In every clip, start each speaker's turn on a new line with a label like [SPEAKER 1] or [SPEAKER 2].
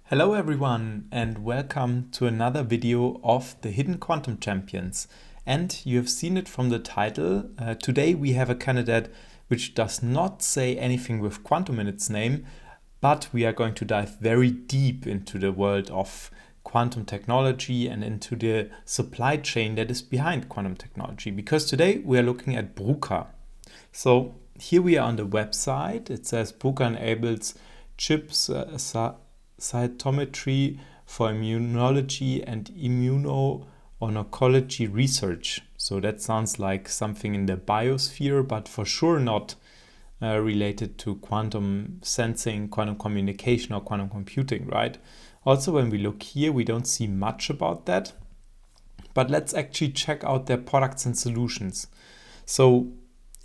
[SPEAKER 1] Hello everyone and welcome to another video of the Hidden Quantum Champions. And you have seen it from the title. Today we have a candidate which does not say anything with quantum in its name, but we are going to dive very deep into the world of quantum technology and into the supply chain that is behind quantum technology. Because today we are looking at Bruker. So here we are on the website. It says Bruker enables chips cytometry for immunology and immuno-oncology research. So that sounds like something in the biosphere, but for sure not related to quantum sensing, quantum communication, or quantum computing, right? Also, when we look here, we don't see much about that. But let's actually check out their products and solutions. So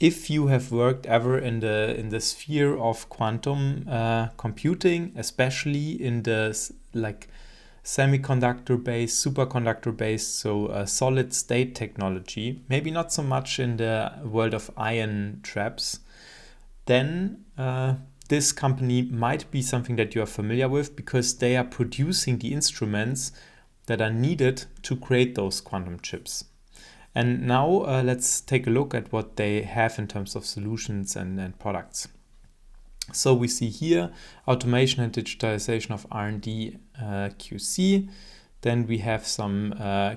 [SPEAKER 1] if you have worked ever in the sphere of quantum computing, especially in the semiconductor-based, superconductor-based, so solid state technology, maybe not so much in the world of ion traps, then this company might be something that you are familiar with because they are producing the instruments that are needed to create those quantum chips. And now let's take a look at what they have in terms of solutions and products. So we see here automation and digitalization of R&D QC. Then we have some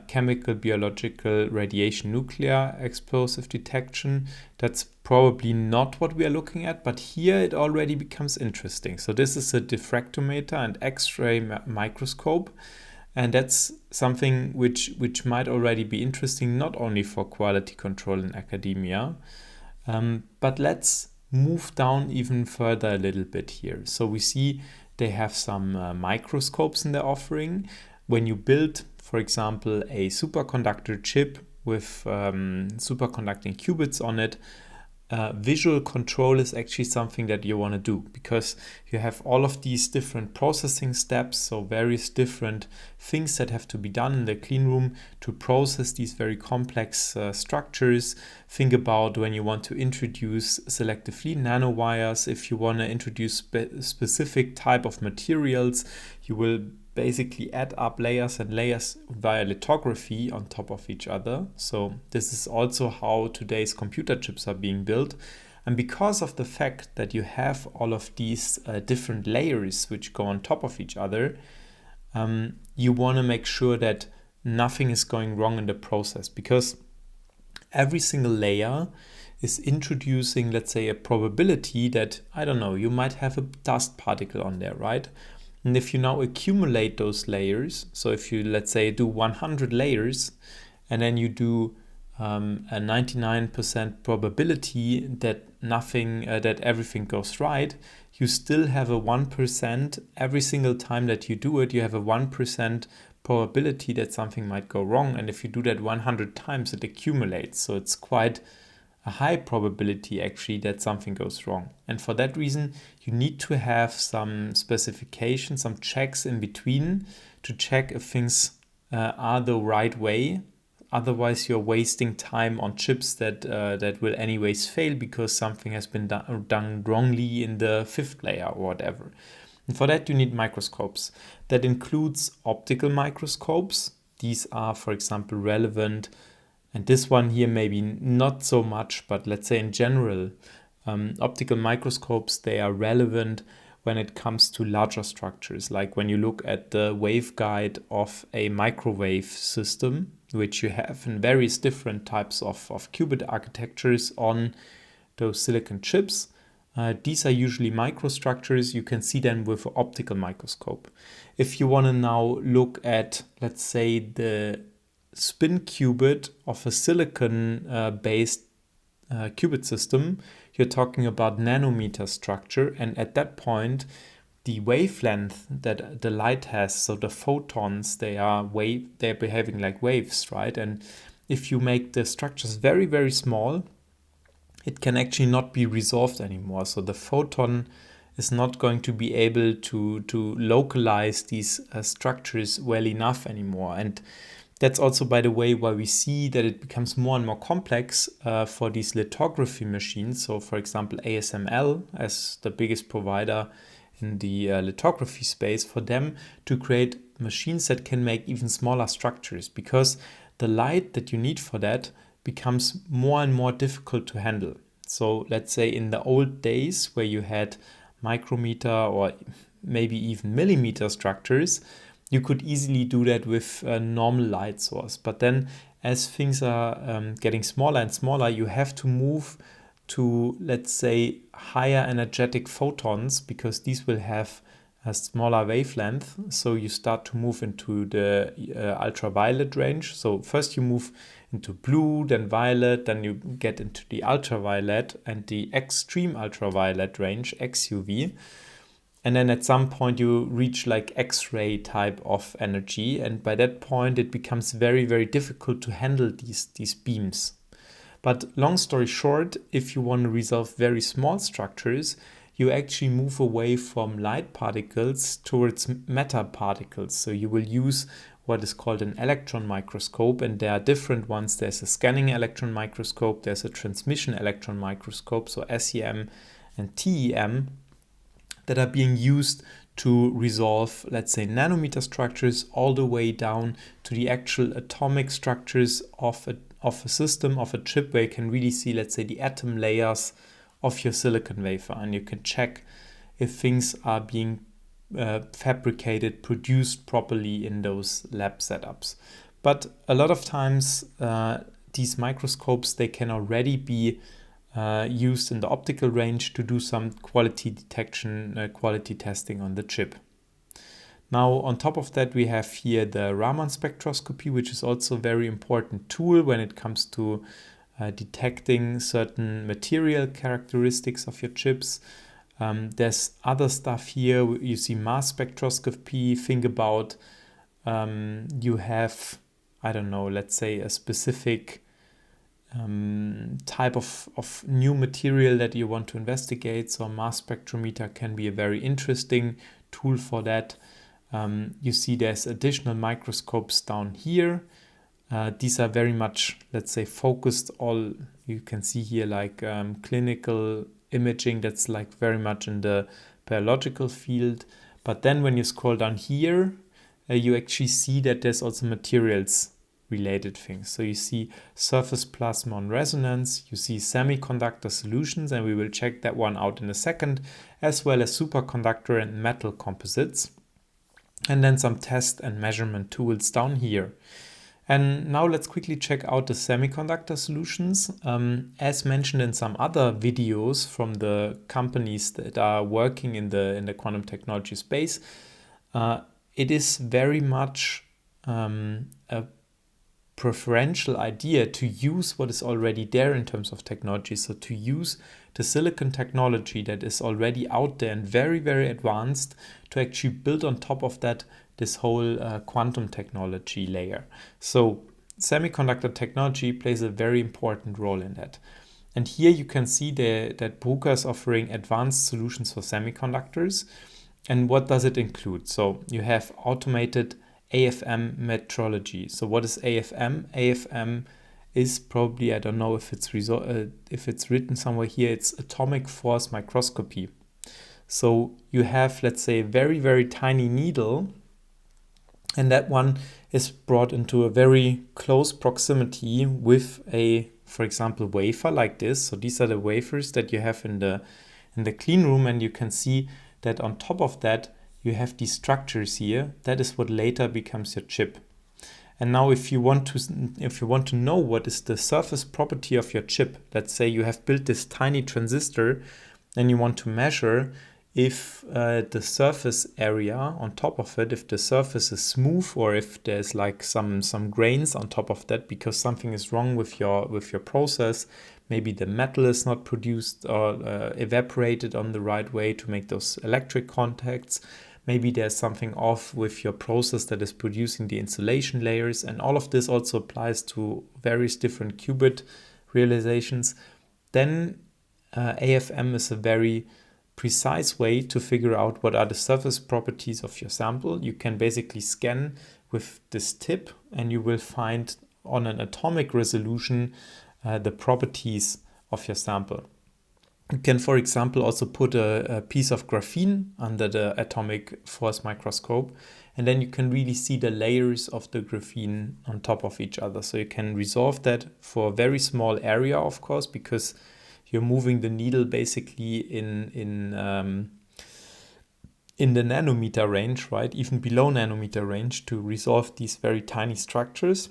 [SPEAKER 1] chemical, biological, radiation, nuclear explosive detection. That's probably not what we are looking at, but here it already becomes interesting. So this is a diffractometer and X-ray microscope. And that's something which might already be interesting, not only for quality control in academia, but let's move down even further a little bit here. So we see they have some microscopes in their offering. When you build, for example, a superconductor chip with superconducting qubits on it, visual control is actually something that you want to do because you have all of these different processing steps, so various different things that have to be done in the clean room to process these very complex structures. Think about when you want to introduce selectively nanowires. If you want to introduce specific type of materials, you will basically add up layers and layers via lithography on top of each other. So this is also how today's computer chips are being built. And because of the fact that you have all of these different layers which go on top of each other, you want to make sure that nothing is going wrong in the process, because every single layer is introducing, let's say, a probability that, I don't know, you might have a dust particle on there, right? And if you now accumulate those layers, so if you, let's say, do 100 layers and then you do a 99% probability that that everything goes right, you still have a 1% every single time that you do it. You have a 1% probability that something might go wrong. And if you do that 100 times, it accumulates. So it's quite a high probability actually that something goes wrong. And for that reason, you need to have some specifications, some checks in between to check if things are the right way. Otherwise, you're wasting time on chips that will anyways fail because something has been done wrongly in the fifth layer or whatever. And for that, you need microscopes. That includes optical microscopes. These are, for example, relevant. And this one here, maybe not so much, but let's say in general, optical microscopes, they are relevant when it comes to larger structures. Like when you look at the waveguide of a microwave system, which you have in various different types of qubit architectures on those silicon chips. These are usually microstructures. You can see them with an optical microscope. If you want to now look at, let's say, the spin qubit of a silicon-based qubit system, you're talking about nanometer structure, and at that point the wavelength that the light has, so the photons, they're behaving like waves, right? And if you make the structures very, very small, it can actually not be resolved anymore. So the photon is not going to be able to localize these structures well enough anymore. And that's also, by the way, why we see that it becomes more and more complex for these lithography machines. So, for example, ASML, as the biggest provider in the lithography space for them to create machines that can make even smaller structures, because the light that you need for that becomes more and more difficult to handle. So let's say in the old days where you had micrometer or maybe even millimeter structures, you could easily do that with a normal light source. But then as things are getting smaller and smaller, you have to move to, let's say, higher energetic photons, because these will have a smaller wavelength. So you start to move into the ultraviolet range. So first you move into blue, then violet, then you get into the ultraviolet and the extreme ultraviolet range, XUV. And then at some point you reach like X-ray type of energy. And by that point, it becomes very, very difficult to handle these beams. But long story short, if you want to resolve very small structures, you actually move away from light particles towards matter particles. So you will use what is called an electron microscope, and there are different ones. There's a scanning electron microscope, there's a transmission electron microscope, so SEM and TEM, that are being used to resolve, let's say, nanometer structures all the way down to the actual atomic structures of a system, of a chip, where you can really see, let's say, the atom layers of your silicon wafer, and you can check if things are being fabricated, produced properly in those lab setups. But a lot of times these microscopes, they can already be used in the optical range to do some quality detection, quality testing on the chip. Now, on top of that, we have here the Raman spectroscopy, which is also a very important tool when it comes to detecting certain material characteristics of your chips. There's other stuff here. You see mass spectroscopy. Think about you have, I don't know, let's say a specific type of new material that you want to investigate. So a mass spectrometer can be a very interesting tool for that. You see there's additional microscopes down here. These are very much, let's say, focused all, you can see here like clinical imaging, that's like very much in the biological field. But then when you scroll down here, you actually see that there's also materials related things. So you see surface plasma on resonance, you see semiconductor solutions, and we will check that one out in a second, as well as superconductor and metal composites. And then some test and measurement tools down here. And now let's quickly check out the semiconductor solutions. As mentioned in some other videos from the companies that are working in the quantum technology space, it is very much a preferential idea to use what is already there in terms of technology. So to use the silicon technology that is already out there and very, very advanced, to actually build on top of that this whole quantum technology layer. So semiconductor technology plays a very important role in that. And here you can see that Bruker is offering advanced solutions for semiconductors. And what does it include? So you have automated AFM metrology. So what is AFM? AFM is probably, I don't know if it's written somewhere here, it's atomic force microscopy. So you have, let's say, a very, very tiny needle, and that one is brought into a very close proximity with a, for example, wafer like this. So these are the wafers that you have in the clean room, and you can see that on top of that you have these structures here. That is what later becomes your chip. And now if you want to know what is the surface property of your chip, let's say you have built this tiny transistor and you want to measure if the surface area on top of it, if the surface is smooth, or if there's like some grains on top of that because something is wrong with your process. Maybe the metal is not produced or evaporated on the right way to make those electric contacts. Maybe there's something off with your process that is producing the insulation layers. And all of this also applies to various different qubit realizations. Then AFM is a very precise way to figure out what are the surface properties of your sample. You can basically scan with this tip and you will find on an atomic resolution the properties of your sample. You can, for example, also put a piece of graphene under the atomic force microscope, and then you can really see the layers of the graphene on top of each other. So you can resolve that for a very small area, of course, because you're moving the needle basically in the nanometer range, right? Even below nanometer range to resolve these very tiny structures.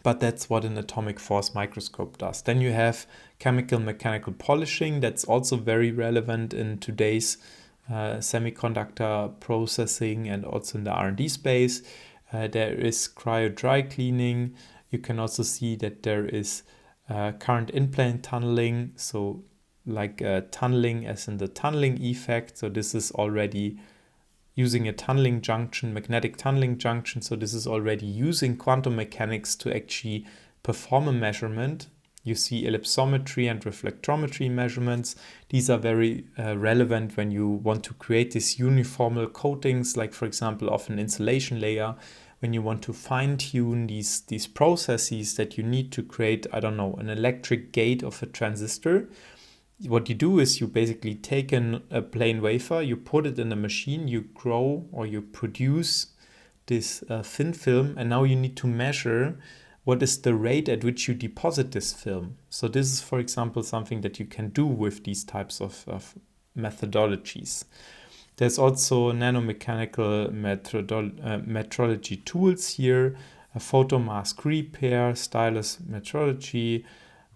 [SPEAKER 1] But that's what an atomic force microscope does. Then you have chemical mechanical polishing. That's also very relevant in today's semiconductor processing and also in the R&D space. There is cryo dry cleaning. You can also see that there is current in-plane tunneling. So like tunneling as in the tunneling effect. So this is already using a tunneling junction, magnetic tunneling junction. So this is already using quantum mechanics to actually perform a measurement. You see ellipsometry and reflectometry measurements. These are very relevant when you want to create these uniformal coatings, like for example of an insulation layer, when you want to fine-tune these processes that you need to create, I don't know, an electric gate of a transistor. What you do is you basically take a plain wafer, you put it in a machine, you grow or you produce this thin film, and now you need to measure what is the rate at which you deposit this film. So this is, for example, something that you can do with these types of methodologies. There's also nanomechanical metrology tools here, a photomask repair, stylus metrology,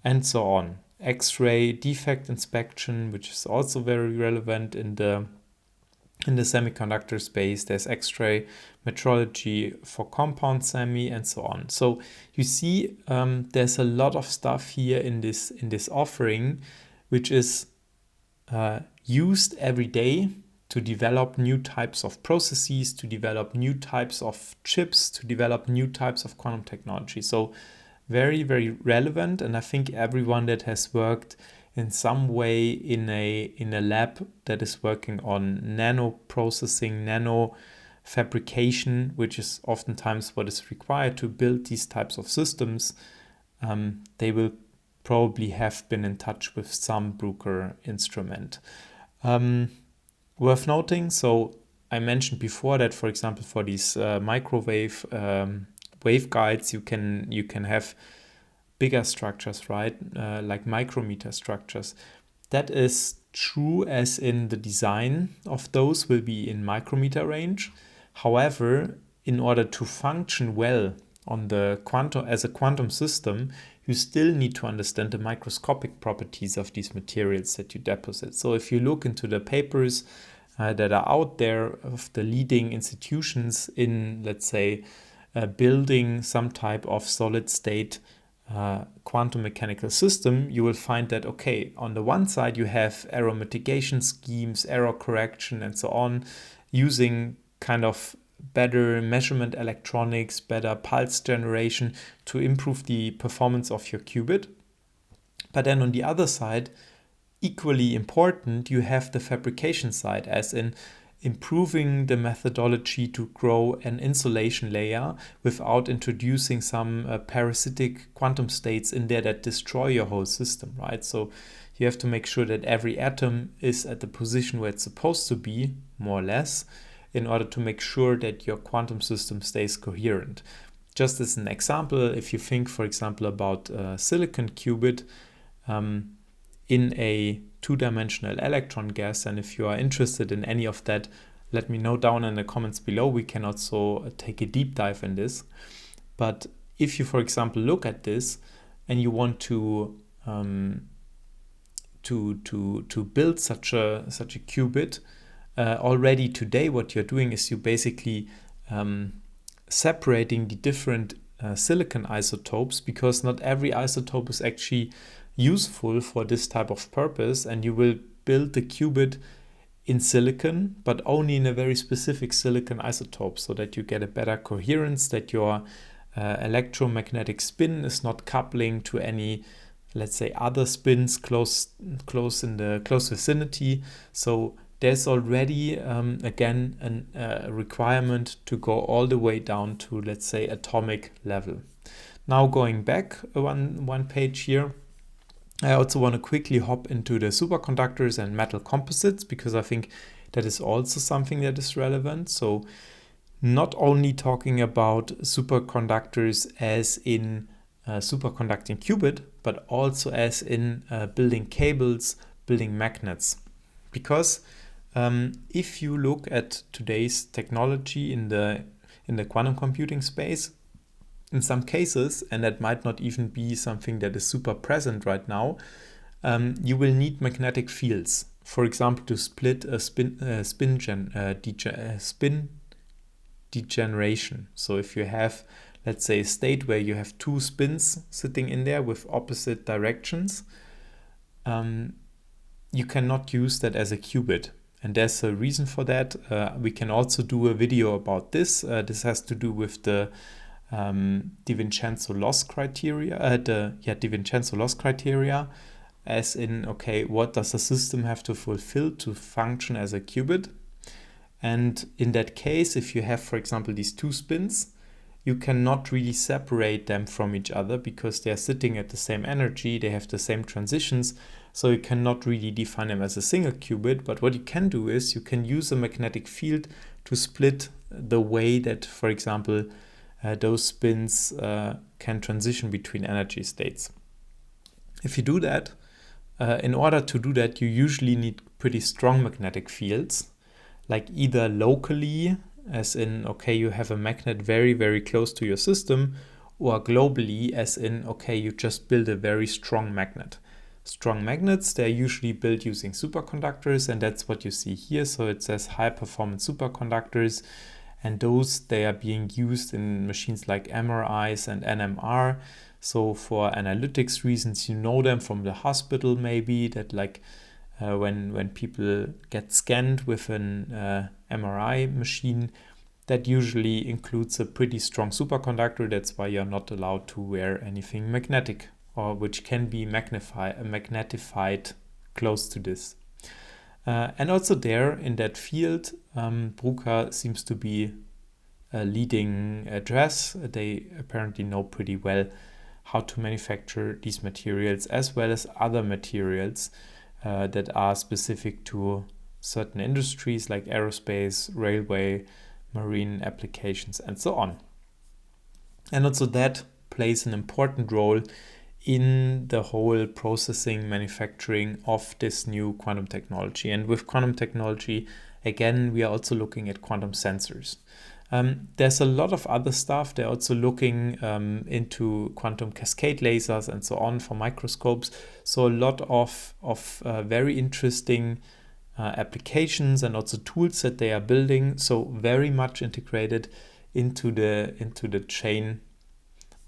[SPEAKER 1] and so on. X-ray defect inspection, which is also very relevant in the semiconductor space. There's X-ray metrology for compound semi and so on. So you see, there's a lot of stuff here in this offering, which is used every day to develop new types of processes, to develop new types of chips, to develop new types of quantum technology. So very, very relevant, and I think everyone that has worked in some way in a lab that is working on nano processing, nano fabrication, which is oftentimes what is required to build these types of systems, they will probably have been in touch with some Bruker instrument. Worth noting, so I mentioned before that, for example, for these microwave waveguides, you can have bigger structures, right? Like micrometer structures. That is true as in the design of those will be in micrometer range. However, in order to function well on the as a quantum system, you still need to understand the microscopic properties of these materials that you deposit. So if you look into the papers that are out there of the leading institutions in, let's say, building some type of solid state quantum mechanical system, you will find that, okay, on the one side you have error mitigation schemes, error correction, and so on, using kind of better measurement electronics, better pulse generation to improve the performance of your qubit. But then on the other side, equally important, you have the fabrication side, as in improving the methodology to grow an insulation layer without introducing some parasitic quantum states in there that destroy your whole system, right? So you have to make sure that every atom is at the position where it's supposed to be, more or less, in order to make sure that your quantum system stays coherent. Just as an example, if you think, for example, about a silicon qubit in a two-dimensional electron gas, and if you are interested in any of that, let me know down in the comments below. We can also take a deep dive in this. But if you, for example, look at this and you want to build such a qubit, already today what you're doing is you basically separating the different silicon isotopes, because not every isotope is actually useful for this type of purpose, and you will build the qubit in silicon, but only in a very specific silicon isotope, so that you get a better coherence, that your electromagnetic spin is not coupling to any, let's say, other spins close in the close vicinity. So there's already again a requirement to go all the way down to, let's say, atomic level. Now going back one page here, I also want to quickly hop into the superconductors and metal composites, because I think that is also something that is relevant. So not only talking about superconductors as in superconducting qubit, but also as in building cables, building magnets. Because if you look at today's technology in the quantum computing space, in some cases, and that might not even be something that is super present right now, you will need magnetic fields. For example, to split a spin degeneration. So if you have, let's say, a state where you have two spins sitting in there with opposite directions, you cannot use that as a qubit. And there's a reason for that. We can also do a video about this. This has to do with the DiVincenzo loss criteria. DiVincenzo loss criteria, as in, okay, what does a system have to fulfill to function as a qubit? And in that case, if you have, for example, these two spins, you cannot really separate them from each other because they are sitting at the same energy, they have the same transitions, so you cannot really define them as a single qubit. But what you can do is you can use a magnetic field to split the way that, for example, those spins can transition between energy states. If you do that, in order to do that, you usually need pretty strong magnetic fields, like either locally, as in, okay, you have a magnet very, very close to your system, or globally, as in, okay, you just build a very strong magnet. Strong magnets, they're usually built using superconductors, and that's what you see here. So it says high performance superconductors, and those, they are being used in machines like MRIs and NMR. So for analytics reasons, you know them from the hospital maybe, that like when people get scanned with an MRI machine, that usually includes a pretty strong superconductor. That's why you're not allowed to wear anything magnetic, or which can be magnetified close to this. And also there in that field, Bruker seems to be a leading address. They apparently know pretty well how to manufacture these materials, as well as other materials that are specific to certain industries like aerospace, railway, marine applications, and so on. And also that plays an important role in the whole processing, manufacturing of this new quantum technology. And with quantum technology, again, we are also looking at quantum sensors. There's a lot of other stuff. They're also looking into quantum cascade lasers and so on for microscopes. So a lot of very interesting applications and also tools that they are building. So very much integrated into the chain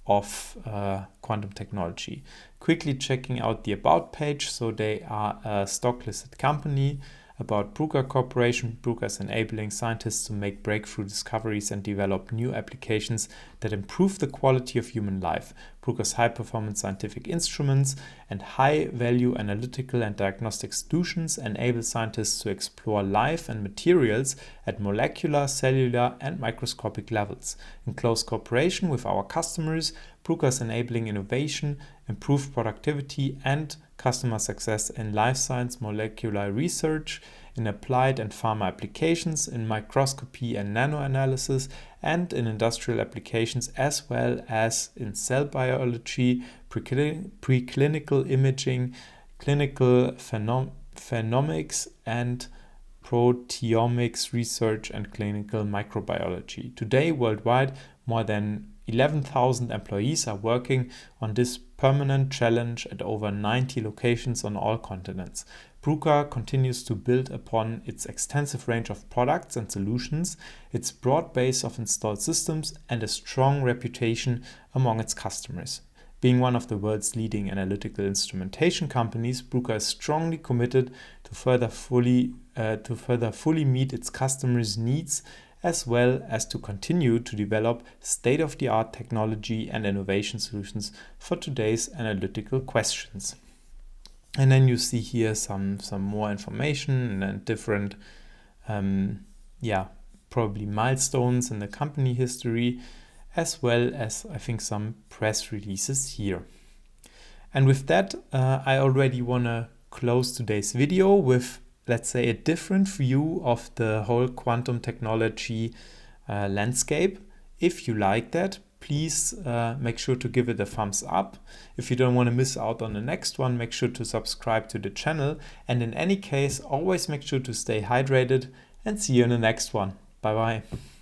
[SPEAKER 1] of quantum technology. Quickly checking out the About page. So they are a stock listed company. About Bruker Corporation. Bruker is enabling scientists to make breakthrough discoveries and develop new applications that improve the quality of human life. Bruker's high-performance scientific instruments and high-value analytical and diagnostic solutions enable scientists to explore life and materials at molecular, cellular, and microscopic levels. In close cooperation with our customers, Bruker is enabling innovation, improved productivity, and customer success in life science molecular research, in applied and pharma applications, in microscopy and nanoanalysis, and in industrial applications, as well as in cell biology, preclinical imaging, clinical phenomics, and proteomics research and clinical microbiology. Today, worldwide, more than 11,000 employees are working on this permanent challenge at over 90 locations on all continents. Bruker continues to build upon its extensive range of products and solutions, its broad base of installed systems, and a strong reputation among its customers. Being one of the world's leading analytical instrumentation companies, Bruker is strongly committed to further fully meet its customers' needs, as well as to continue to develop state-of-the-art technology and innovation solutions for today's analytical questions. And then you see here some more information and different, probably milestones in the company history, as well as I think some press releases here. And with that, I already want to close today's video with, let's say, a different view of the whole quantum technology landscape. If you like that, please make sure to give it a thumbs up. If you don't want to miss out on the next one, make sure to subscribe to the channel. And in any case, always make sure to stay hydrated, and see you in the next one. Bye bye.